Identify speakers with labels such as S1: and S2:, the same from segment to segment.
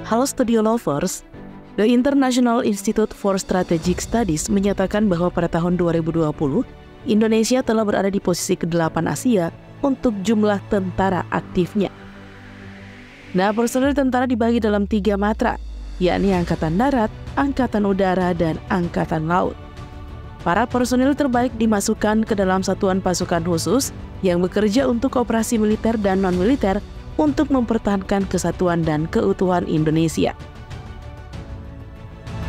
S1: Halo Studio Lovers, The International Institute for Strategic Studies menyatakan bahwa pada tahun 2020, Indonesia telah berada di posisi ke-8 Asia untuk jumlah tentara aktifnya. Nah, personil tentara dibagi dalam 3 matra, yakni Angkatan Darat, Angkatan Udara, dan Angkatan Laut. Para personil terbaik dimasukkan ke dalam satuan pasukan khusus yang bekerja untuk operasi militer dan non-militer untuk mempertahankan kesatuan dan keutuhan Indonesia.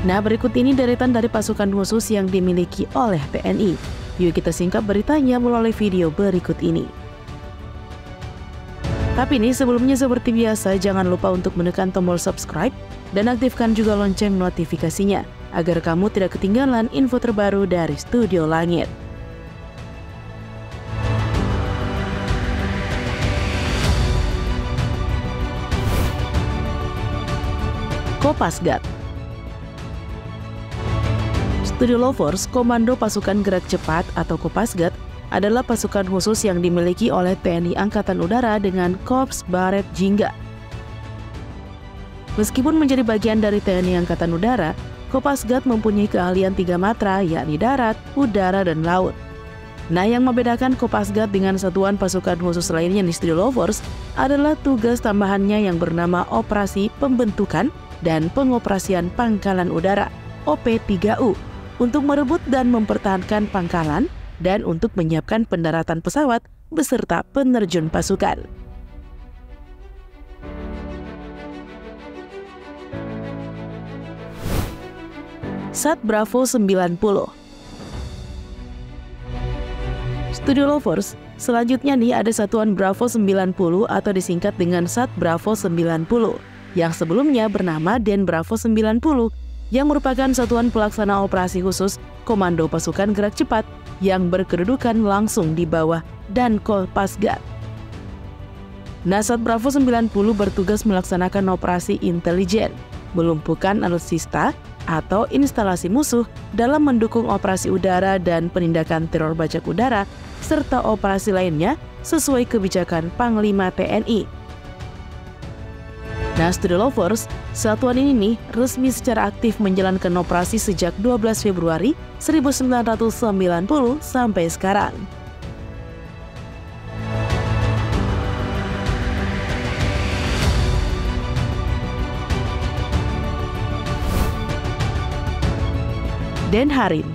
S1: Nah, berikut ini deretan dari pasukan khusus yang dimiliki oleh TNI. Yuk kita singkat beritanya melalui video berikut ini. Tapi nih, sebelumnya seperti biasa, jangan lupa untuk menekan tombol subscribe dan aktifkan juga lonceng notifikasinya, agar kamu tidak ketinggalan info terbaru dari Studio Langit. Kopasgat. Studio Lovers, Komando Pasukan Gerak Cepat atau Kopasgat adalah pasukan khusus yang dimiliki oleh TNI Angkatan Udara dengan Korps Baret Jingga. Meskipun menjadi bagian dari TNI Angkatan Udara, Kopasgat mempunyai keahlian 3 matra, yakni darat, udara, dan laut. Nah, yang membedakan Kopasgat dengan satuan pasukan khusus lainnya di Studio Lovers adalah tugas tambahannya yang bernama Operasi Pembentukan dan Pengoperasian Pangkalan Udara (OP3U) untuk merebut dan mempertahankan pangkalan dan untuk menyiapkan pendaratan pesawat beserta penerjun pasukan. Sat Bravo 90. Studio Lovers, selanjutnya nih ada satuan Bravo 90 atau disingkat dengan Sat Bravo 90 yang sebelumnya bernama Den Bravo 90 yang merupakan satuan pelaksana operasi khusus Komando Pasukan Gerak Cepat yang berkedudukan langsung di bawah Dan Kopasgat. Nah, Sat Bravo 90 bertugas melaksanakan operasi intelijen, melumpuhkan alutsista atau instalasi musuh dalam mendukung operasi udara dan penindakan teror bajak udara serta operasi lainnya sesuai kebijakan Panglima TNI. Nah, Studio Lovers, satuan ini nih resmi secara aktif menjalankan operasi sejak 12 Februari 1990 sampai sekarang. Den Harin.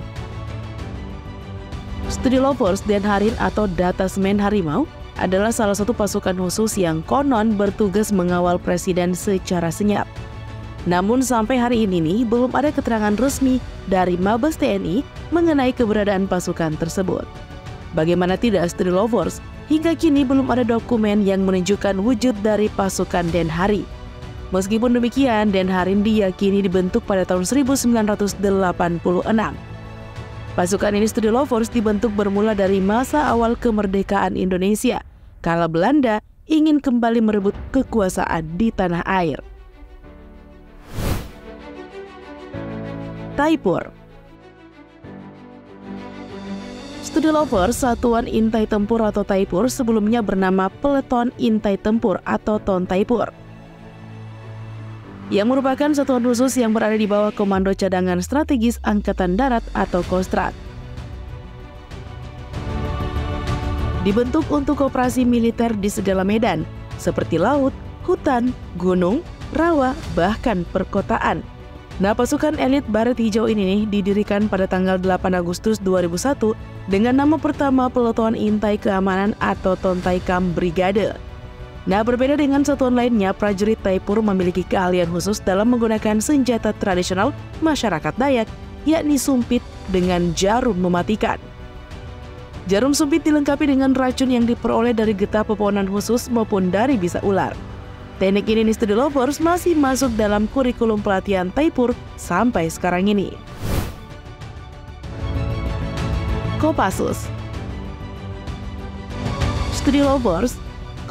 S1: Studio Lovers, Den Harin atau Detasmen Harimau adalah salah satu pasukan khusus yang konon bertugas mengawal presiden secara senyap. Namun sampai hari ini nih, belum ada keterangan resmi dari Mabes TNI mengenai keberadaan pasukan tersebut. Bagaimana tidak, Studio Lovers, hingga kini belum ada dokumen yang menunjukkan wujud dari pasukan Den Harin. Meskipun demikian, Den Harin diyakini dibentuk pada tahun 1986. Pasukan ini, Studio Lovers, dibentuk bermula dari masa awal kemerdekaan Indonesia, kala Belanda ingin kembali merebut kekuasaan di tanah air. Taipur. Studio Lovers, satuan intai tempur atau Taipur sebelumnya bernama Peleton Intai Tempur atau TON Taipur, yang merupakan satuan khusus yang berada di bawah Komando Cadangan Strategis Angkatan Darat atau Kostrad. Dibentuk untuk operasi militer di segala medan, seperti laut, hutan, gunung, rawa, bahkan perkotaan. Nah, pasukan elit Baret Hijau ini nih didirikan pada tanggal 8 Agustus 2001 dengan nama pertama Peleton Intai Keamanan atau Tontaikam Brigade. Nah, berbeda dengan satuan lainnya, prajurit Taipur memiliki keahlian khusus dalam menggunakan senjata tradisional masyarakat Dayak, yakni sumpit dengan jarum mematikan. Jarum sumpit dilengkapi dengan racun yang diperoleh dari getah pepohonan khusus maupun dari bisa ular. Teknik ini nih, Studio Lovers, masih masuk dalam kurikulum pelatihan Taipur sampai sekarang ini. Kopassus. Studio Lovers,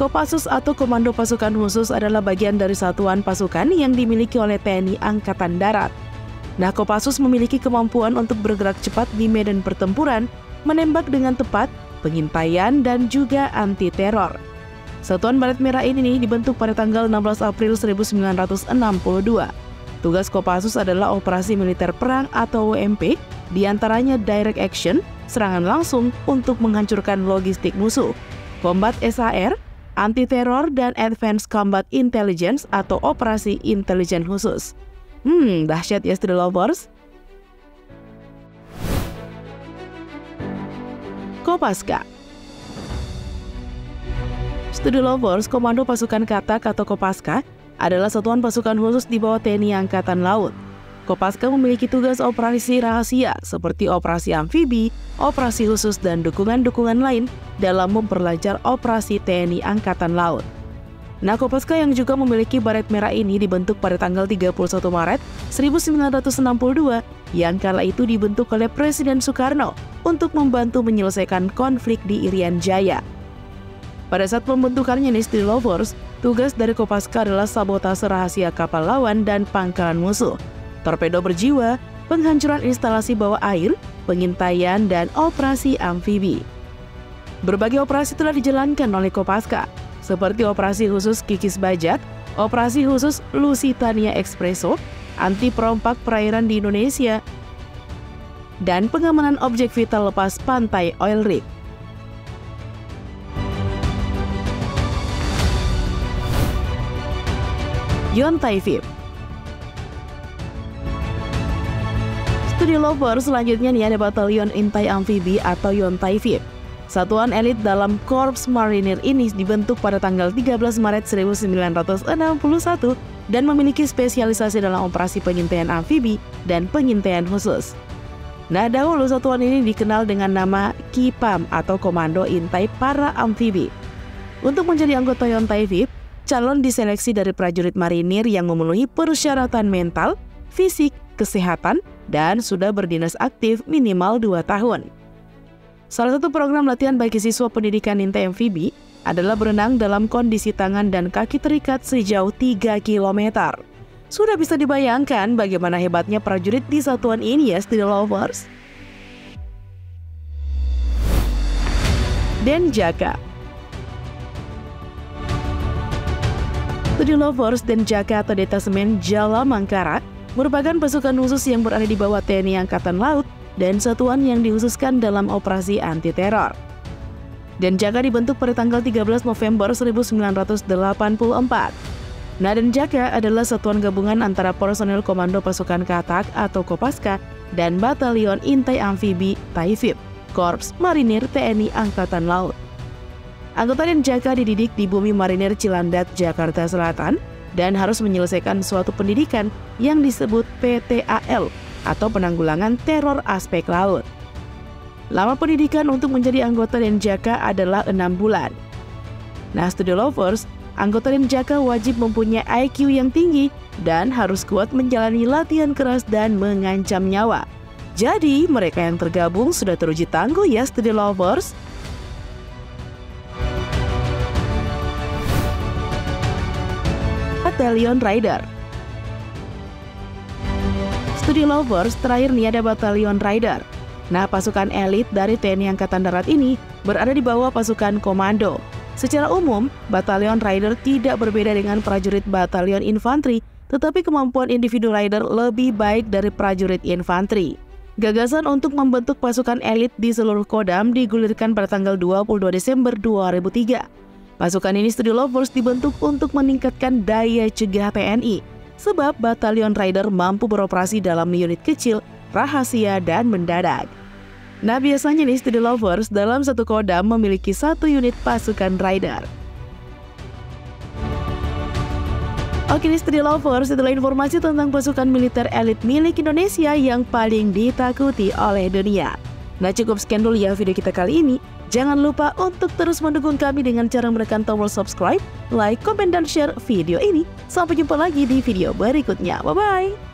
S1: Kopassus atau Komando Pasukan Khusus adalah bagian dari satuan pasukan yang dimiliki oleh TNI Angkatan Darat. Nah, Kopassus memiliki kemampuan untuk bergerak cepat di medan pertempuran, menembak dengan tepat, pengintaian, dan juga anti-teror. Satuan Baret Merah ini dibentuk pada tanggal 16 April 1962. Tugas Kopassus adalah operasi militer perang atau WMP, diantaranya direct action, serangan langsung untuk menghancurkan logistik musuh, combat SAR, anti-teror, dan advanced combat intelligence atau operasi intelijen khusus. Dahsyat ya Studi Lovers. Kopaska. Studi Lovers, Komando Pasukan Katak atau Kopaska adalah satuan pasukan khusus di bawah TNI Angkatan Laut. Kopaska memiliki tugas operasi rahasia seperti operasi amfibi, operasi khusus, dan dukungan-dukungan lain dalam memperlancar operasi TNI Angkatan Laut. Nah, Kopaska yang juga memiliki baret merah ini dibentuk pada tanggal 31 Maret 1962 yang kala itu dibentuk oleh Presiden Soekarno untuk membantu menyelesaikan konflik di Irian Jaya. Pada saat pembentukannya nih Studi Lovers, tugas dari Kopaska adalah sabotase rahasia kapal lawan dan pangkalan musuh, torpedo berjiwa, penghancuran instalasi bawah air, pengintaian, dan operasi amfibi. Berbagai operasi telah dijalankan oleh Kopaska, seperti operasi khusus Kikis Bajak, operasi khusus Lusitania Espresso, anti perompak perairan di Indonesia, dan pengamanan objek vital lepas pantai oil rig. Yontai VIP. Studi Lovers, selanjutnya nih ada Batalion Intai Amfibi atau Yontai VIP. Satuan elit dalam Korps Marinir ini dibentuk pada tanggal 13 Maret 1961 dan memiliki spesialisasi dalam operasi pengintaian amfibi dan pengintaian khusus. Nah, dahulu satuan ini dikenal dengan nama KIPAM atau Komando Intai Para Amfibi. Untuk menjadi anggota Yontai VIP, calon diseleksi dari prajurit marinir yang memenuhi persyaratan mental, fisik, kesehatan, dan sudah berdinas aktif minimal 2 tahun. Salah satu program latihan bagi siswa pendidikan Intai Amfibi adalah berenang dalam kondisi tangan dan kaki terikat sejauh 3 km. Sudah bisa dibayangkan bagaimana hebatnya prajurit di satuan ini ya Studi Lovers. Denjaka. Studi Lovers, Denjaka atau Detasemen Jala Mangkara merupakan pasukan khusus yang berada di bawah TNI Angkatan Laut dan satuan yang dikhususkan dalam operasi anti-teror. Denjaka dibentuk pada tanggal 13 November 1984. Nah, Denjaka adalah satuan gabungan antara personel Komando Pasukan Katak atau Kopaska dan Batalion Intai Amfibi Taifib, Korps Marinir TNI Angkatan Laut. Anggota Denjaka dididik di Bumi Marinir Cilandak, Jakarta Selatan, dan harus menyelesaikan suatu pendidikan yang disebut PTAL atau Penanggulangan Teror Aspek Laut. Lama pendidikan untuk menjadi anggota Denjaka adalah 6 bulan. Nah, Studi Lovers, anggota Denjaka wajib mempunyai IQ yang tinggi dan harus kuat menjalani latihan keras dan mengancam nyawa. Jadi, mereka yang tergabung sudah teruji tangguh ya Studi Lovers. Batalion Rider. Studi Lovers, terakhir nih ada Batalion Rider. Nah, pasukan elit dari TNI Angkatan Darat ini berada di bawah pasukan komando. Secara umum, Batalion Rider tidak berbeda dengan prajurit Batalion Infanteri, tetapi kemampuan individu Rider lebih baik dari prajurit infanteri. Gagasan untuk membentuk pasukan elit di seluruh Kodam digulirkan pada tanggal 22 Desember 2003. Pasukan ini Studi Lovers dibentuk untuk meningkatkan daya cegah TNI, sebab Batalion Rider mampu beroperasi dalam unit kecil, rahasia, dan mendadak. Nah, biasanya nih Studi Lovers dalam satu Kodam memiliki 1 unit pasukan Rider. Oke nih Studi Lovers, itulah informasi tentang pasukan militer elit milik Indonesia yang paling ditakuti oleh dunia. Nah, cukup sekian dulu ya video kita kali ini. Jangan lupa untuk terus mendukung kami dengan cara menekan tombol subscribe, like, komen, dan share video ini. Sampai jumpa lagi di video berikutnya. Bye-bye!